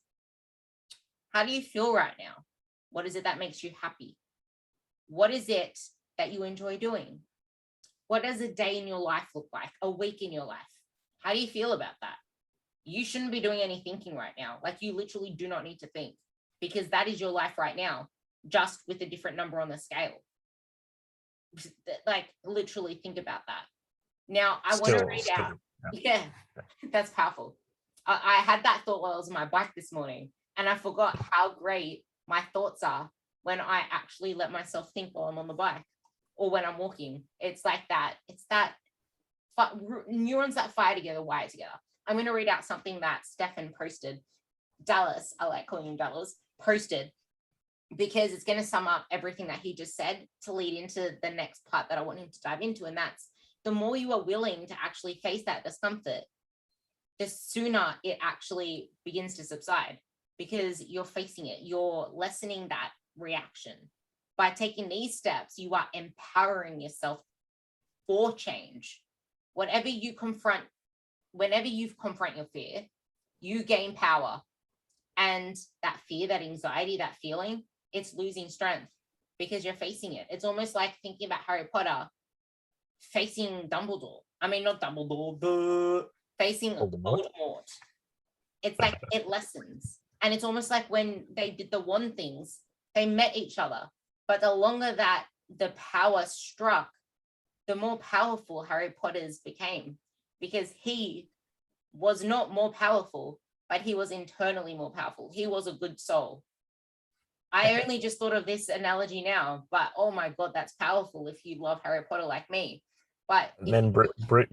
How do you feel right now? What is it that makes you happy? What is it that you enjoy doing? What does a day in your life look like? A week in your life? How do you feel about that? You shouldn't be doing any thinking right now. Like, you literally do not need to think, because that is your life right now, just with a different number on the scale. Like, literally think about that. Now, I want to read out. Yeah, that's powerful. I had that thought while I was on my bike this morning, and I forgot how great my thoughts are when I actually let myself think while I'm on the bike or when I'm walking. It's like that. It's that neurons that fire together, wire together. I'm going to read out something that Stefan posted. Dallas, I like calling him Dallas, posted, because it's going to sum up everything that he just said to lead into the next part that I want him to dive into. And that's, the more you are willing to actually face that discomfort, the sooner it actually begins to subside, because you're facing it, you're lessening that reaction. By taking these steps, you are empowering yourself for change. Whenever you confront your fear, you gain power. And that fear, that anxiety, that feeling, it's losing strength because you're facing it. It's almost like thinking about Harry Potter facing Dumbledore. I mean, not Dumbledore, facing Voldemort. It's like it lessens. And it's almost like when they did the wand things, they met each other. But the longer that the power struck, the more powerful Harry Potter's became, because he was not more powerful, but he was internally more powerful. He was a good soul. I only just thought of this analogy now, but oh my God, that's powerful if you love Harry Potter like me. But then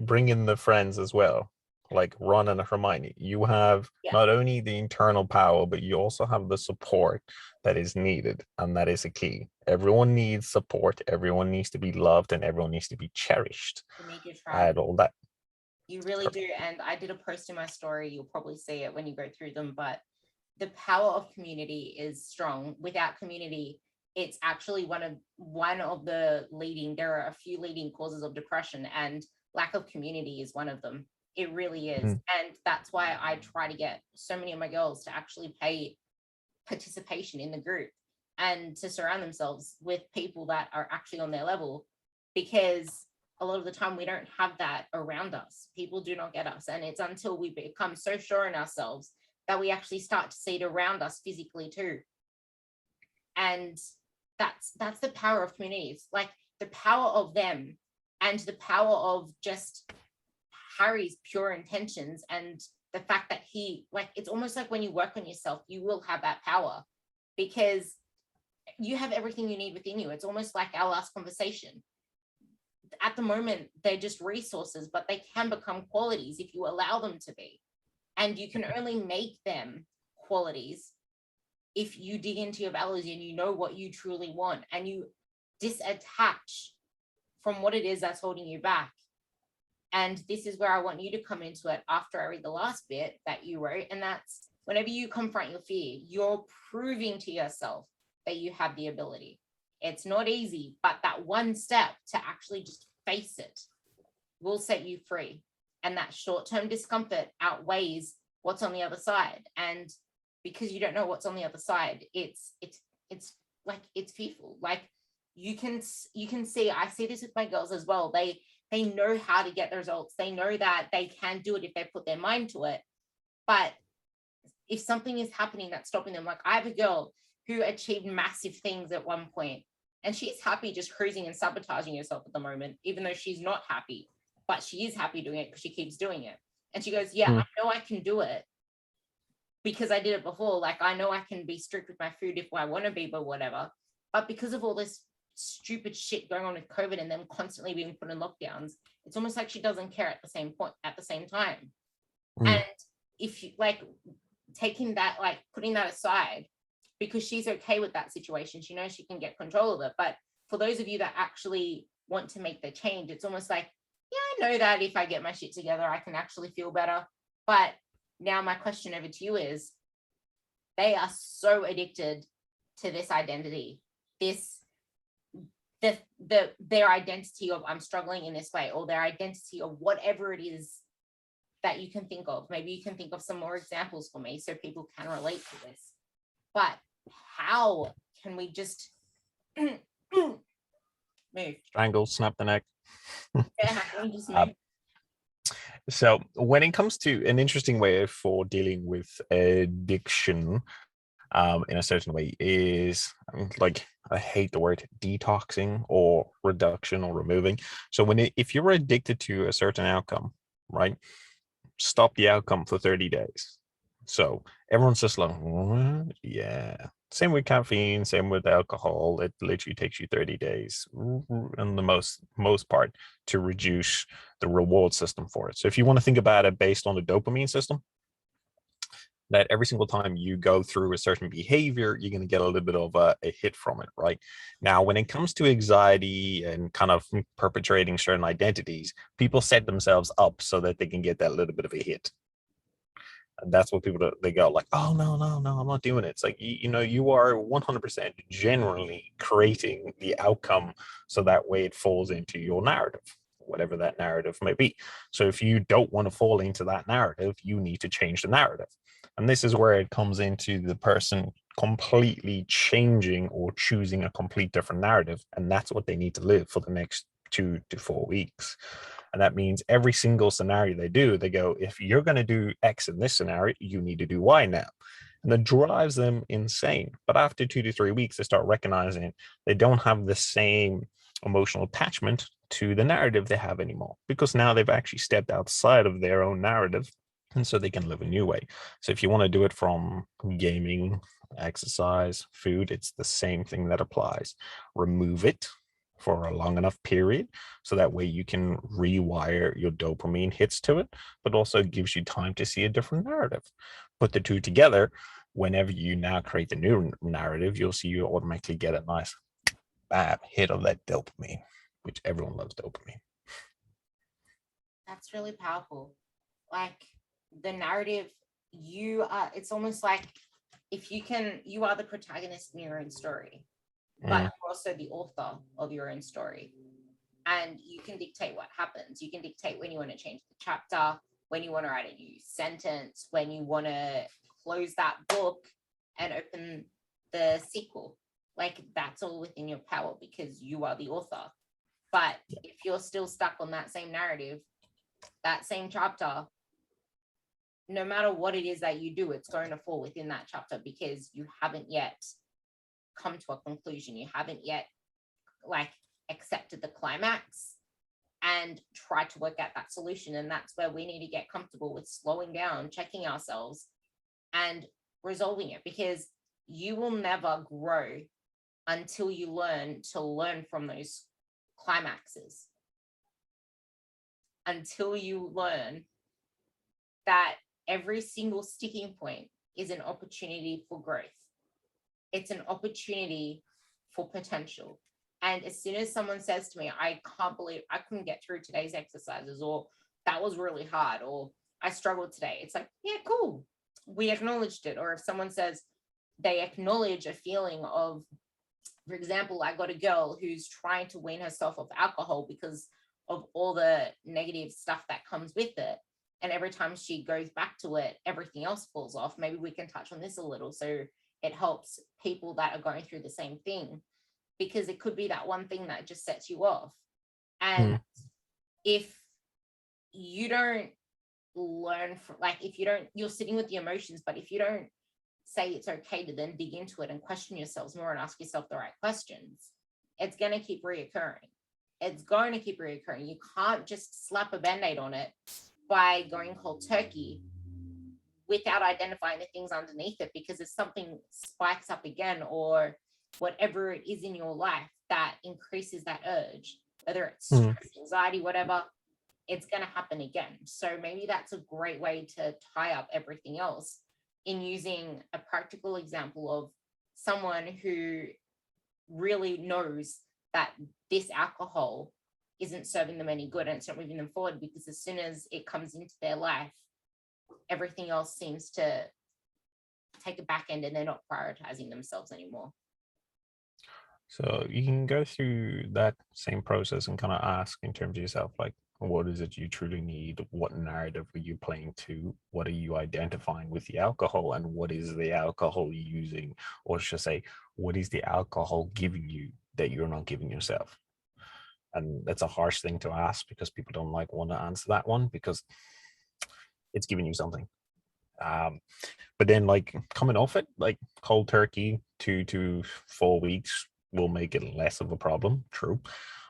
bring in the friends as well, like Ron and Hermione. You have not only the internal power, but you also have the support that is needed, and that is a key. Everyone needs support, everyone needs to be loved, and everyone needs to be cherished. Add all that. You really do. And I did a post in my story, you'll probably see it when you go through them, but the power of community is strong. Without community, it's actually one of the leading, there are a few leading causes of depression, and lack of community is one of them. It really is. And that's why I try to get so many of my girls to actually pay participation in the group and to surround themselves with people that are actually on their level, because a lot of the time we don't have that around us. People do not get us. And it's until we become so sure in ourselves that we actually start to see it around us physically too. And that's the power of communities, like the power of them and the power of just Harry's pure intentions, and the fact that he, like, it's almost like when you work on yourself, you will have that power because you have everything you need within you. It's almost like our last conversation. At the moment, they're just resources, but they can become qualities if you allow them to be. And you can only make them qualities if you dig into your values and you know what you truly want, and you disattach from what it is that's holding you back. And this is where I want you to come into it after I read the last bit that you wrote. And that's, whenever you confront your fear, you're proving to yourself that you have the ability. It's not easy, but that one step to actually just face it will set you free. And that short-term discomfort outweighs what's on the other side. And because you don't know what's on the other side, it's like, it's fearful. Like, you can see, I see this with my girls as well. They know how to get the results. They know that they can do it if they put their mind to it. But if something is happening that's stopping them, like I have a girl who achieved massive things at one point, and she's happy just cruising and sabotaging herself at the moment, even though she's not happy, but she is happy doing it because she keeps doing it. And she goes, yeah, I know I can do it because I did it before. Like, I know I can be strict with my food if I want to be, but whatever. But because of all this stupid shit going on with COVID and them constantly being put in lockdowns, it's almost like she doesn't care at the same point, at the same time. And if you like taking that, like putting that aside, because she's okay with that situation, she knows she can get control of it. But for those of you that actually want to make the change, it's almost like, yeah, I know that if I get my shit together, I can actually feel better. But now my question over to you is, they are so addicted to this identity, their identity of I'm struggling in this way, or their identity of whatever it is that you can think of. Maybe you can think of some more examples for me so people can relate to this. But how can we just move? Strangle, snap the neck. Yeah, how can we just move? So when it comes to an interesting way for dealing with addiction in a certain way is like, I hate the word detoxing or reduction or removing. So if you're addicted to a certain outcome, right, stop the outcome for 30 days. So everyone's just like, what? Yeah. Same with caffeine, same with alcohol. It literally takes you 30 days in the most part to reduce the reward system for it. So if you want to think about it based on the dopamine system, that every single time you go through a certain behavior, you're going to get a little bit of a hit from it, right? Now, when it comes to anxiety and kind of perpetrating certain identities, people set themselves up so that they can get that little bit of a hit. And that's what people, they go like, oh, no, I'm not doing it. It's like, you are 100% generally creating the outcome so that way it falls into your narrative, whatever that narrative may be. So if you don't want to fall into that narrative, you need to change the narrative. And this is where it comes into the person completely changing or choosing a complete different narrative. And that's what they need to live for the next 2 to 4 weeks. And that means every single scenario they do, they go, if you're going to do X in this scenario, you need to do Y now. And that drives them insane. But after 2 to 3 weeks, they start recognizing they don't have the same emotional attachment to the narrative they have anymore, because now they've actually stepped outside of their own narrative, and so they can live a new way. So if you want to do it from gaming, exercise, food, it's the same thing that applies. Remove it for a long enough period so that way you can rewire your dopamine hits to it, but also gives you time to see a different narrative. Put the two together, whenever you now create the new narrative, you'll see you automatically get a nice bam hit of that dopamine, which everyone loves dopamine. That's really powerful. Like the narrative, it's almost like if you are the protagonist in your own story, but you're also the author of your own story. And you can dictate what happens. You can dictate when you want to change the chapter, when you want to write a new sentence, when you want to close that book and open the sequel. Like that's all within your power because you are the author. But if you're still stuck on that same narrative, that same chapter, no matter what it is that you do, it's going to fall within that chapter because you haven't yet come to a conclusion. You haven't yet like accepted the climax and try to work out that solution. And that's where we need to get comfortable with slowing down, checking ourselves and resolving it, because you will never grow until you learn to learn from those climaxes, until you learn that every single sticking point is an opportunity for growth. It's an opportunity for potential. And as soon as someone says to me, I can't believe I couldn't get through today's exercises, or that was really hard, or I struggled today, it's like, yeah, cool. We acknowledged it. Or if someone says they acknowledge a feeling of, for example, I got a girl who's trying to wean herself off alcohol because of all the negative stuff that comes with it. And every time she goes back to it, everything else falls off. Maybe we can touch on this a little so it helps people that are going through the same thing. because it could be that one thing that just sets you off. And if you don't learn from, like, if you don't, you're sitting with the emotions, but if you don't say it's okay to then dig into it and question yourselves more and ask yourself the right questions, it's going to keep reoccurring. It's going to keep reoccurring. You can't just slap a band-aid on it by going cold turkey without identifying the things underneath it, because if something spikes up again, or whatever it is in your life that increases that urge, whether it's stress, anxiety, whatever, it's going to happen again. So maybe that's a great way to tie up everything else, in using a practical example of someone who really knows that this alcohol isn't serving them any good and it's not moving them forward, because as soon as it comes into their life, everything else seems to take a back end and they're not prioritizing themselves anymore. So you can go through that same process and kind of ask in terms of yourself, like, what is it you truly need? What narrative are you playing to? What are you identifying with the alcohol? And what is the alcohol using? Or should I say, what is the alcohol giving you that you're not giving yourself? And that's a harsh thing to ask, because people don't like want to answer that one, because it's giving you something. But then, like, coming off it, like cold turkey, 2 to 4 weeks will make it less of a problem. True.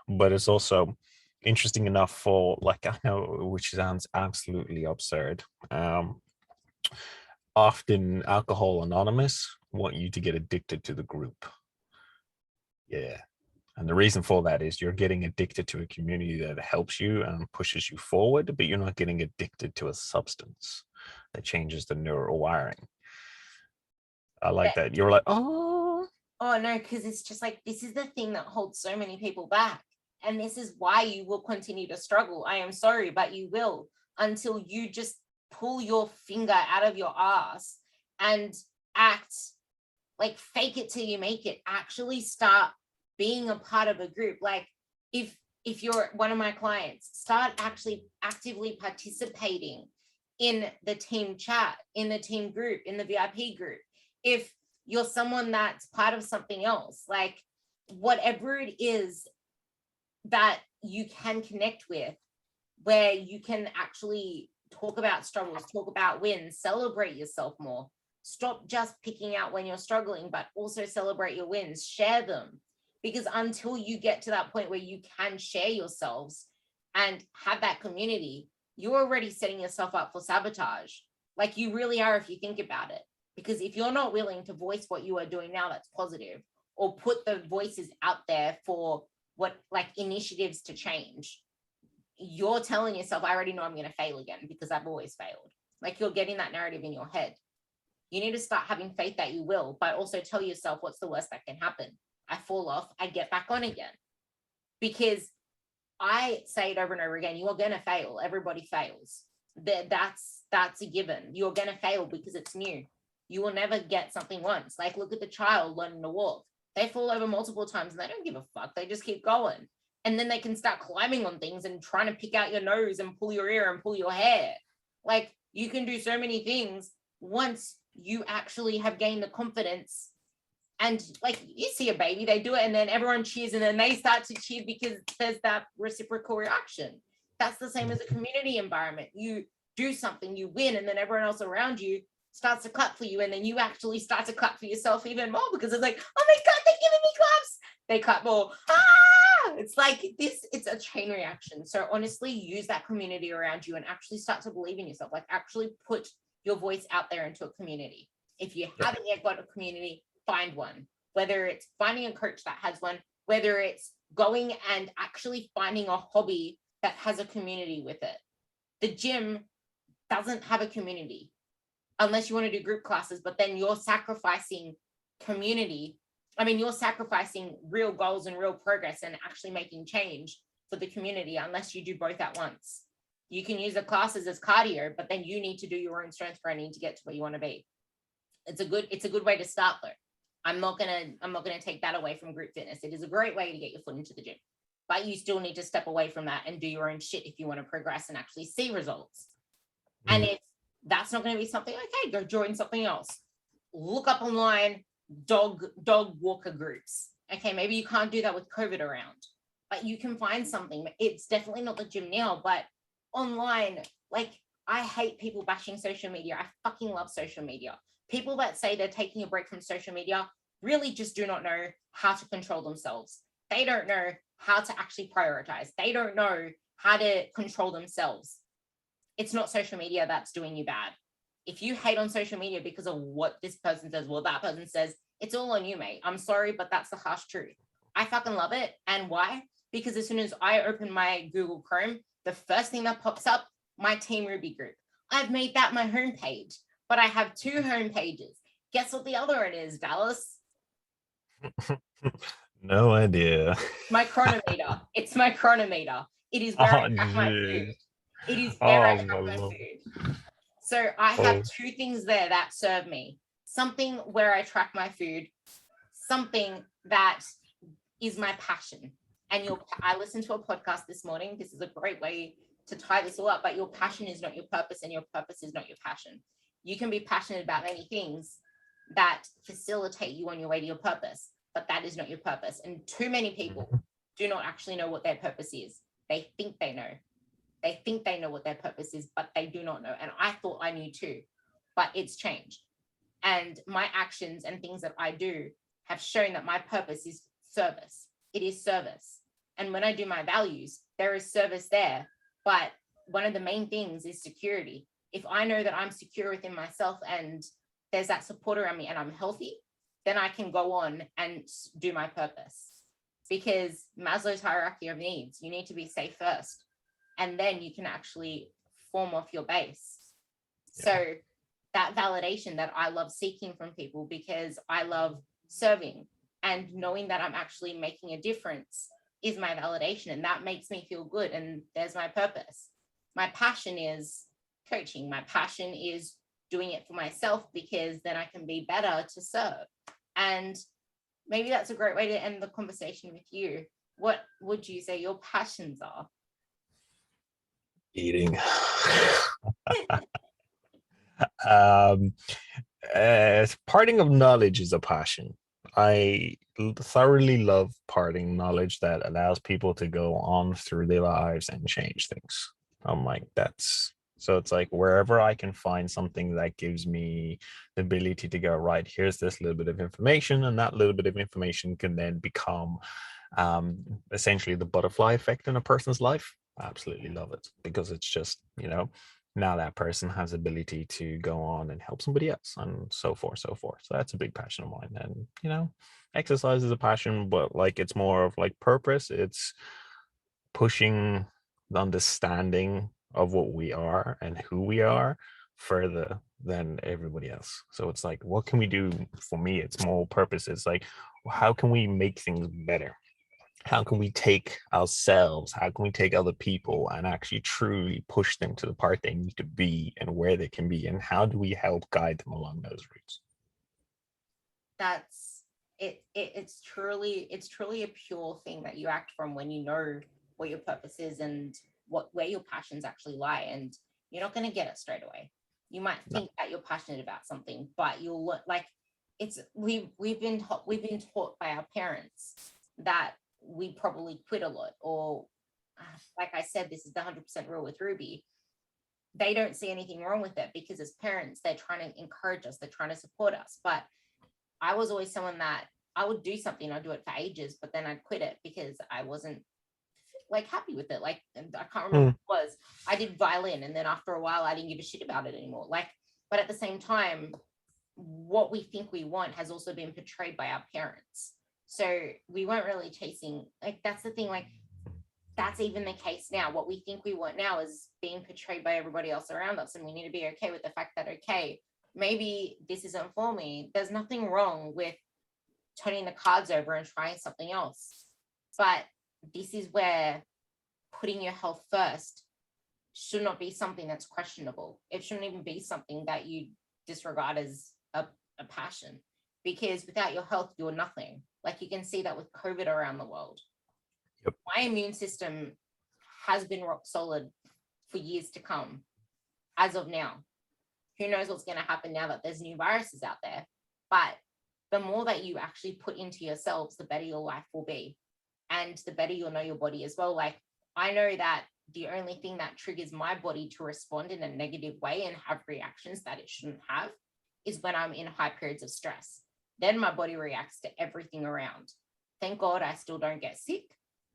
But it's also interesting enough for, like, I know, which sounds absolutely absurd. Often Alcohol Anonymous want you to get addicted to the group. Yeah. And the reason for that is you're getting addicted to a community that helps you and pushes you forward, but you're not getting addicted to a substance that changes the neural wiring. I like that. You're like, oh no, because it's just like, this is the thing that holds so many people back. And this is why you will continue to struggle. I am sorry, but you will, until you just pull your finger out of your ass and act like, fake it till you make it. Actually start being a part of a group. Like, if you're one of my clients, start actually actively participating in the team chat, in the team group, in the VIP group. If you're someone that's part of something else, like whatever it is that you can connect with, where you can actually talk about struggles, talk about wins, celebrate yourself more. Stop just picking out when you're struggling, but also celebrate your wins, share them. Because until you get to that point where you can share yourselves and have that community, you're already setting yourself up for sabotage. Like, you really are, if you think about it. Because if you're not willing to voice what you are doing now that's positive, or put the voices out there for what, like, initiatives to change, you're telling yourself, I already know I'm going to fail again because I've always failed. Like, you're getting that narrative in your head. You need to start having faith that you will, but also tell yourself, what's the worst that can happen? I fall off, I get back on again. Because I say it over and over again, you are going to fail. Everybody fails. That's a given. You're going to fail because it's new. You will never get something once. Like, look at the child learning to walk. They fall over multiple times and they don't give a fuck. They just keep going. And then they can start climbing on things and trying to pick out your nose and pull your ear and pull your hair. Like, you can do so many things once you actually have gained the confidence. And like, you see a baby, they do it and then everyone cheers and then they start to cheer because there's that reciprocal reaction. That's the same as a community environment. You do something, you win, and then everyone else around you starts to clap for you, and then you actually start to clap for yourself even more, because it's like, oh my God, they're giving me claps. They clap more. It's like this, it's a chain reaction. So honestly, use that community around you and actually start to believe in yourself. Like, actually put your voice out there into a community. If you haven't yet got a community, find one. Whether it's finding a coach that has one, whether it's going and actually finding a hobby that has a community with it. The gym doesn't have a community unless you want to do group classes, but then you're sacrificing community. I mean, you're sacrificing real goals and real progress and actually making change for the community unless you do both at once. You can use the classes as cardio, but then you need to do your own strength training to get to where you want to be. It's a good way to start though. I'm not gonna take that away from group fitness. It is a great way to get your foot into the gym, but you still need to step away from that and do your own shit if you want to progress and actually see results. And if that's not going to be something, okay, go join something else. Look up online dog walker groups. Okay, maybe you can't do that with COVID around, but you can find something. It's definitely not the gym now, but online, like, I hate people bashing social media. I fucking love social media. People that say they're taking a break from social media really just do not know how to control themselves. They don't know how to actually prioritize. They don't know how to control themselves. It's not social media that's doing you bad. If you hate on social media because of what this person says, what that person says, it's all on you, mate. I'm sorry, but that's the harsh truth. I fucking love it. And why? Because as soon as I open my Google Chrome, the first thing that pops up, my Team Ruby group. I've made that my homepage, but I have 2 homepages. Guess what the other one is, Dallas? No idea. My chronometer. It's my chronometer. It is where I Oh, track my food. jeez. It is where I Oh, my track my lord. food. So I Oh, have 2 things there that serve me. Something where I track my food, something that is my passion. And I listened to a podcast this morning. This is a great way to tie this all up, but your passion is not your purpose and your purpose is not your passion. You can be passionate about many things that facilitate you on your way to your purpose, but that is not your purpose. And too many people do not actually know what their purpose is. They think they know. They think they know what their purpose is, but they do not know. And I thought I knew too, but it's changed. And my actions and things that I do have shown that my purpose is service. It is service. And when I do my values, there is service there. But one of the main things is security. If I know that I'm secure within myself and there's that support around me and I'm healthy, then I can go on and do my purpose. Because Maslow's hierarchy of needs, you need to be safe first. And then you can actually form off your base. Yeah. So that validation that I love seeking from people, because I love serving and knowing that I'm actually making a difference, is my validation. And that makes me feel good. And there's my purpose. My passion is coaching. My passion is doing it for myself, because then I can be better to serve. And maybe that's a great way to end the conversation with you. What would you say your passions are? Eating. Parting of knowledge is a passion. I thoroughly love parting knowledge that allows people to go on through their lives and change things. I'm like, so it's like wherever I can find something that gives me the ability to go, right, here's this little bit of information, and that little bit of information can then become essentially the butterfly effect in a person's life. I absolutely love it, because it's just, now that person has ability to go on and help somebody else, and so forth. So that's a big passion of mine. And exercise is a passion, but like it's more of like purpose. It's pushing the understanding of what we are and who we are further than everybody else. So it's like, what can we do? For me, it's more purpose. It's like, how can we make things better? How can we take ourselves, how can we take other people and actually truly push them to the part they need to be and where they can be, and how do we help guide them along those routes? That's it. It's truly a pure thing that you act from when you know what your purpose is and where your passions actually lie. And you're not going to get it straight away. You might think that you're passionate about something, but you'll like it's we've been taught by our parents that we probably quit a lot, or like I said, this is the 100% rule with Ruby. They don't see anything wrong with it, because as parents, they're trying to encourage us, they're trying to support us. But I was always someone that I would do something, I'd do it for ages, but then I'd quit it because I wasn't like happy with it. Like, I can't remember what it was. I did violin, and then after a while I didn't give a shit about it anymore. Like, but at the same time, what we think we want has also been portrayed by our parents. So we weren't really chasing, like, that's the thing, like, that's even the case now. What we think we want now is being portrayed by everybody else around us. And we need to be okay with the fact that, okay, maybe this isn't for me. There's nothing wrong with turning the cards over and trying something else. But this is where putting your health first should not be something that's questionable. It shouldn't even be something that you disregard as a passion, because without your health, you're nothing. Like, you can see that with COVID around the world. Yep. My immune system has been rock solid for years to come. As of now, who knows what's going to happen now that there's new viruses out there. But the more that you actually put into yourselves, the better your life will be. And the better you'll know your body as well. Like, I know that the only thing that triggers my body to respond in a negative way and have reactions that it shouldn't have is when I'm in high periods of stress. Then my body reacts to everything around. Thank God I still don't get sick,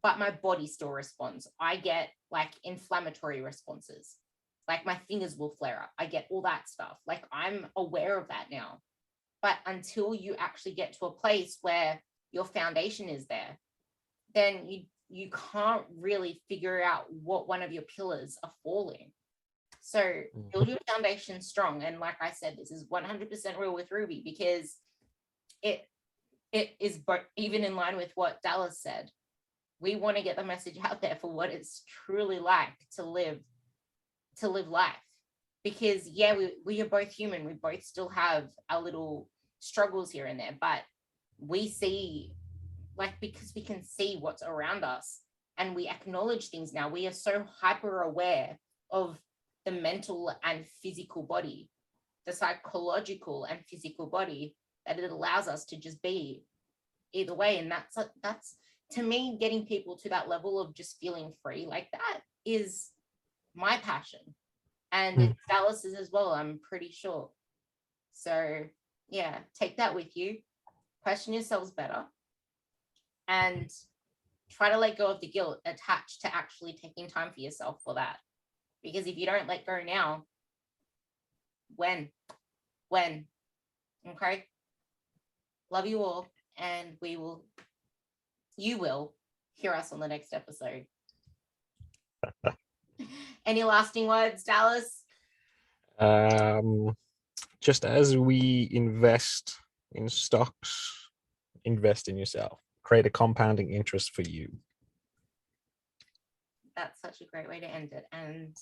but my body still responds. I get like inflammatory responses. Like my fingers will flare up. I get all that stuff. Like I'm aware of that now. But until you actually get to a place where your foundation is there, then you can't really figure out what one of your pillars are falling. So build your foundation strong. And like I said, this is 100% real with Ruby, because it is even in line with what Dallas said. We want to get the message out there for what it's truly like to live life. Because yeah, we are both human. We both still have our little struggles here and there, but we see, like, because we can see what's around us and we acknowledge things now. We are so hyper aware of the mental and physical body, the psychological and physical body, that it allows us to just be either way. And that's to me, getting people to that level of just feeling free like that is my passion. And it's Dallas's as well, I'm pretty sure. So yeah, take that with you, question yourselves better, and try to let go of the guilt attached to actually taking time for yourself for that. Because if you don't let go now, when? Okay. Love you all, and you will hear us on the next episode. Any lasting words, Dallas? Just as we invest in stocks, invest in yourself. Create a compounding interest for you. That's such a great way to end it, and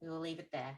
we will leave it there.